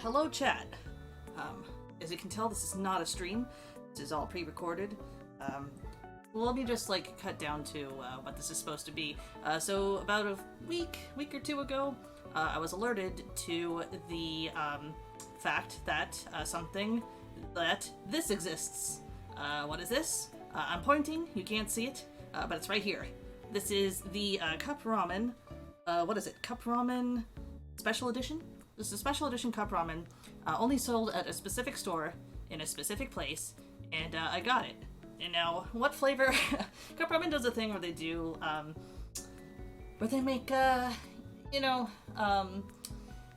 hello chat. As you can tell, this is not a stream. This is all pre-recorded. Let me just like cut down to what this is supposed to be. So about a week or two ago, I was alerted to the fact that this exists. What is this? I'm pointing. You can't see it, but it's right here. This is the cup ramen. What is it? Cup ramen special edition? This is a special edition cup ramen, only sold at a specific store in a specific place, and I got it. And now, what flavor? Cup ramen does a thing where they do, where they make,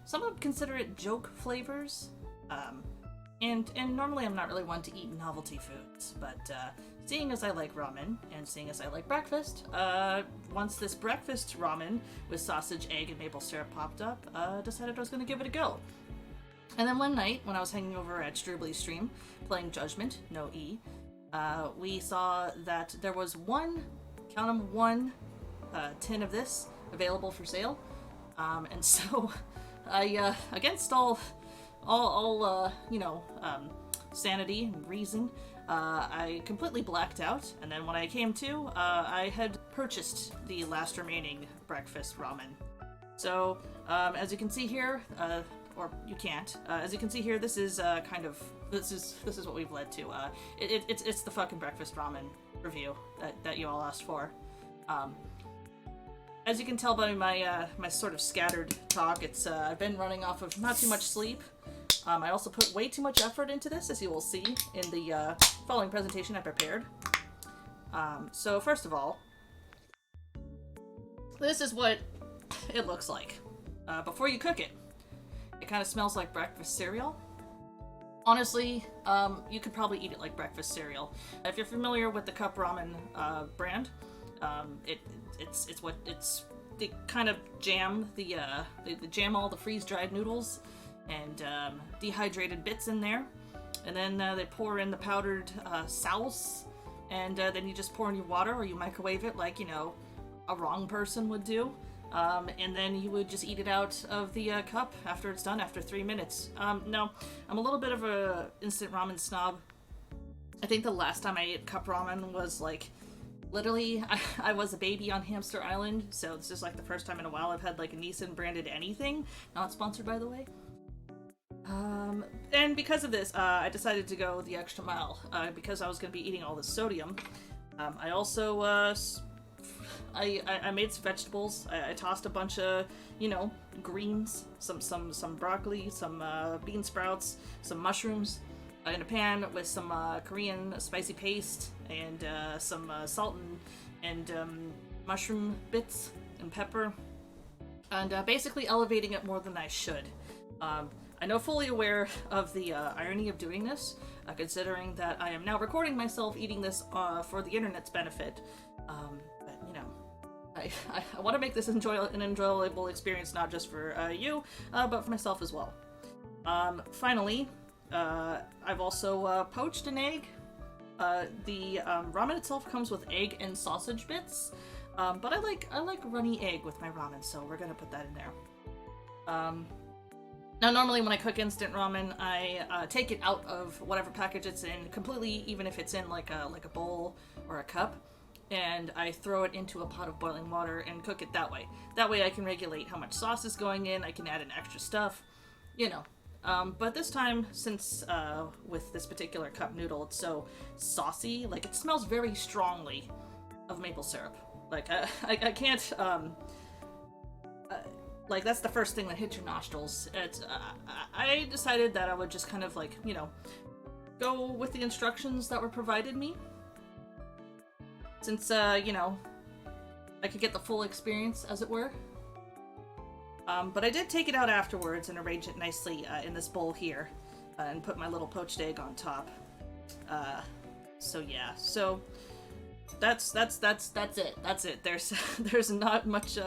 some would consider it joke flavors. And normally I'm not really one to eat novelty foods, but seeing as I like ramen, and seeing as I like breakfast, once this breakfast ramen with sausage, egg, and maple syrup popped up, decided I was going to give it a go. And then one night, when I was hanging over at Strubley's stream, playing Judgment, no E, we saw that there was one tin of this available for sale, and so I, against all sanity and reason, I completely blacked out, and then when I came to, I had purchased the last remaining breakfast ramen. So, as you can see here, or you can't, as you can see here, this is this is what we've led to. It's the fucking breakfast ramen review that you all asked for. As you can tell by my my sort of scattered talk, it's I've been running off of not too much sleep. I also put way too much effort into this, as you will see in the following presentation I prepared. So first of all, this is what it looks like before you cook it. It kind of smells like breakfast cereal. Honestly, you could probably eat it like breakfast cereal. If you're familiar with the cup ramen brand, they kind of jam they jam all the freeze-dried noodles and dehydrated bits in there, and then they pour in the powdered sauce, and then you just pour in your water, or you microwave it like, a wrong person would do, and then you would just eat it out of the cup after it's done, after 3 minutes. No, I'm a little bit of a instant ramen snob. I think the last time I ate cup ramen was like literally, I was a baby on Hamster Island, so this is like the first time in a while I've had like a Nissan branded anything, not sponsored by the way. And because of this, I decided to go the extra mile, because I was going to be eating all this sodium. I also, I made some vegetables. I tossed a bunch of, greens, some broccoli, some bean sprouts, some mushrooms in a pan with some Korean spicy paste and some salt and mushroom bits and pepper, and basically elevating it more than I should. I know fully aware of the irony of doing this, considering that I am now recording myself eating this for the internet's benefit. But I want to make this an enjoyable experience, not just for you, but for myself as well. Finally, I've also poached an egg. The ramen itself comes with egg and sausage bits, but I like runny egg with my ramen, so we're gonna put that in there. Now, normally when I cook instant ramen, I take it out of whatever package it's in completely, even if it's in like a bowl or a cup, and I throw it into a pot of boiling water and cook it that way. That way I can regulate how much sauce is going in, I can add in extra stuff, But this time, since with this particular cup noodle, it's so saucy, like it smells very strongly of maple syrup. Like I can't, like that's the first thing that hits your nostrils. I decided that I would just kind of like, go with the instructions that were provided me. Since, I could get the full experience, as it were. But I did take it out afterwards and arrange it nicely in this bowl here, and put my little poached egg on top. So yeah, so that's it. That's it. There's not much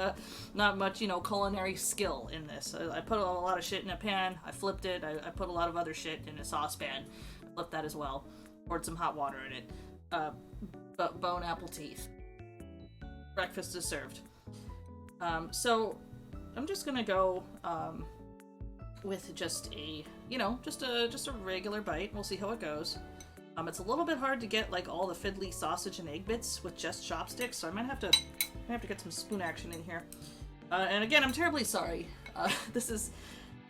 culinary skill in this. I put a lot of shit in a pan. I flipped it. I put a lot of other shit in a saucepan. I flipped that as well. Poured some hot water in it. But bone apple teeth. Breakfast is served. So I'm just gonna go with just a, you know, just a regular bite. We'll see how it goes. It's a little bit hard to get like all the fiddly sausage and egg bits with just chopsticks, so I might have to get some spoon action in here. And again, I'm terribly sorry. This is,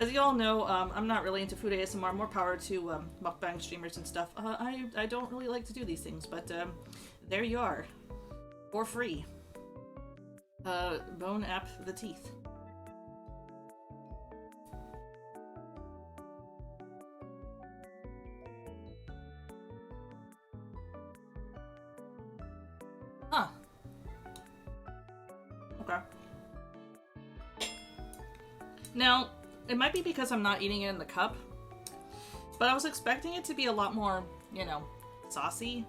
as you all know, I'm not really into food ASMR. More power to mukbang streamers and stuff. I don't really like to do these things, but there you are, for free. Bone app the teeth. Huh. Okay. Now, it might be because I'm not eating it in the cup, but I was expecting it to be a lot more, you know, saucy.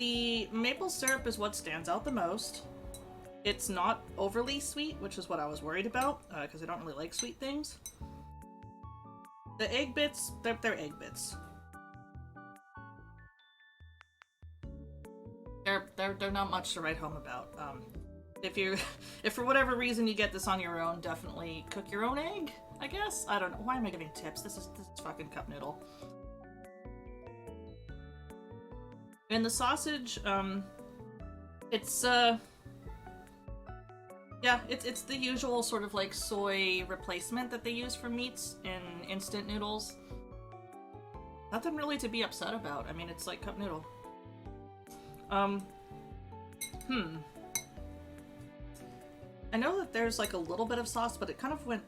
The maple syrup is what stands out the most. It's not overly sweet, which is what I was worried about, because I don't really like sweet things. The egg bits, they're egg bits. They're not much to write home about. If for whatever reason you get this on your own, definitely cook your own egg, I guess? I don't know. Why am I giving tips? This is fucking cup noodle. And the sausage, it's yeah, it's the usual sort of like soy replacement that they use for meats in instant noodles. Nothing really to be upset about. I mean, it's like cup noodle. I know that there's like a little bit of sauce, but it kind of went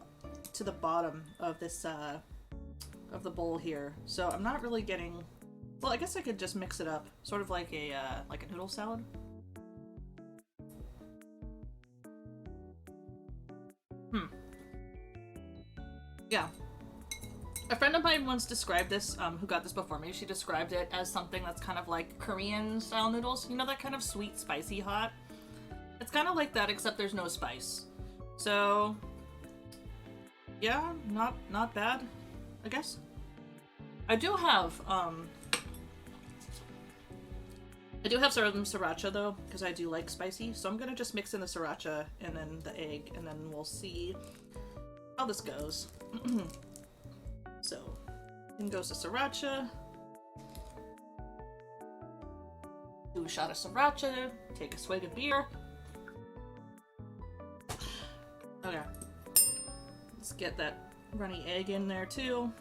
to the bottom of this, of the bowl here. So I'm not really getting... Well, I guess I could just mix it up. Sort of like a noodle salad. Yeah. A friend of mine once described this, who got this before me, she described it as something that's kind of like Korean-style noodles. You know, that kind of sweet, spicy hot? It's kind of like that, except there's no spice. So, yeah, not bad, I guess. I do have some sriracha, though, because I do like spicy. So I'm gonna just mix in the sriracha and then the egg, and then we'll see how this goes. So, in goes the sriracha. Do a shot of sriracha, take a swig of beer. Okay. Let's get that runny egg in there too.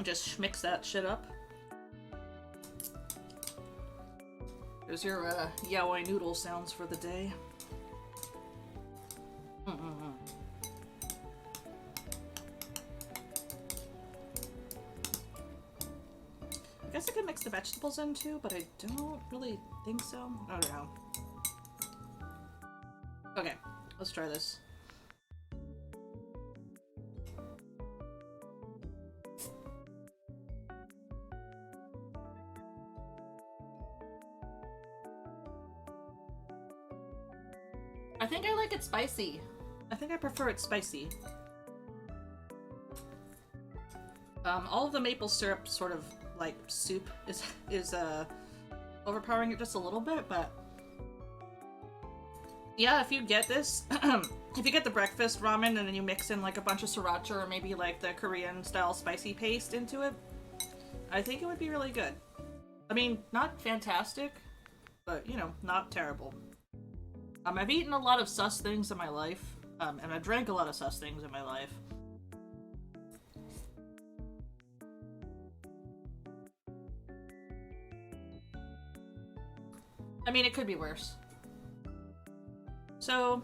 Just mix that shit up. There's your yaoi noodle sounds for the day. I guess I could mix the vegetables in too, but I don't really think so. I don't know. Okay, let's try this. I think I like it spicy. I think I prefer it spicy. All of the maple syrup sort of like soup is overpowering it just a little bit, but yeah, if you get this, if you get the breakfast ramen and then you mix in like a bunch of sriracha or maybe like the Korean style spicy paste into it, I think it would be really good. I mean, not fantastic, but you know, not terrible. I've eaten a lot of sus things in my life, and I drank a lot of sus things in my life. I mean, it could be worse. So,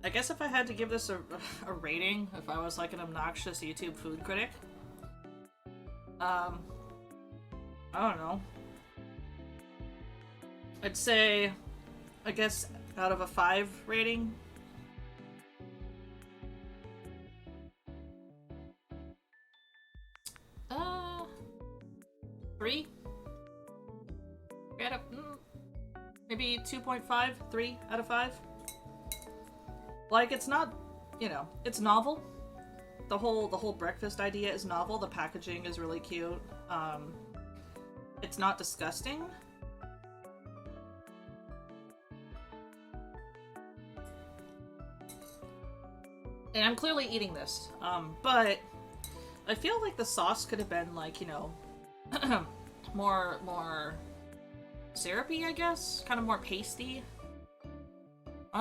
I guess if I had to give this a rating, if I was like an obnoxious YouTube food critic, I don't know. I'd say, I guess, out of a 5 rating, 3? Maybe 2.5, 3 out of 5. Like, it's not, you know, it's novel. The whole breakfast idea is novel. The packaging is really cute. It's not disgusting. And I'm clearly eating this, but I feel like the sauce could have been, like, you know, more syrupy, I guess? Kind of more pasty.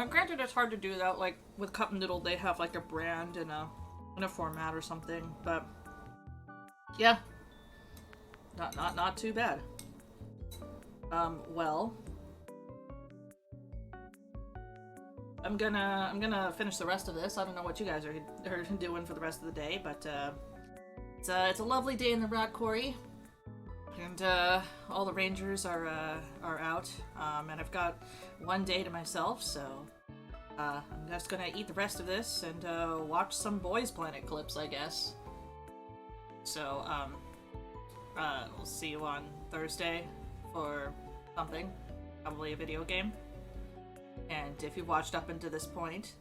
Granted, it's hard to do that, like, with Cup Noodle, they have, like, a brand and a format or something, but yeah. Not too bad. Well, I'm gonna finish the rest of this. I don't know what you guys are doing for the rest of the day, but it's a lovely day in the Rat Quarry, and all the rangers are out, and I've got one day to myself, so I'm just gonna eat the rest of this and watch some Boys Planet clips, I guess. So we'll see you on Thursday for something, probably a video game. And if you've watched up until this point,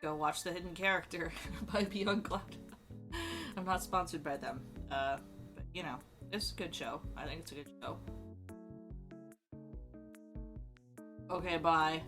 go watch The Hidden Character by Beyond Cloud. I'm not sponsored by them, but you know, it's a good show. I think it's a good show. Okay, bye.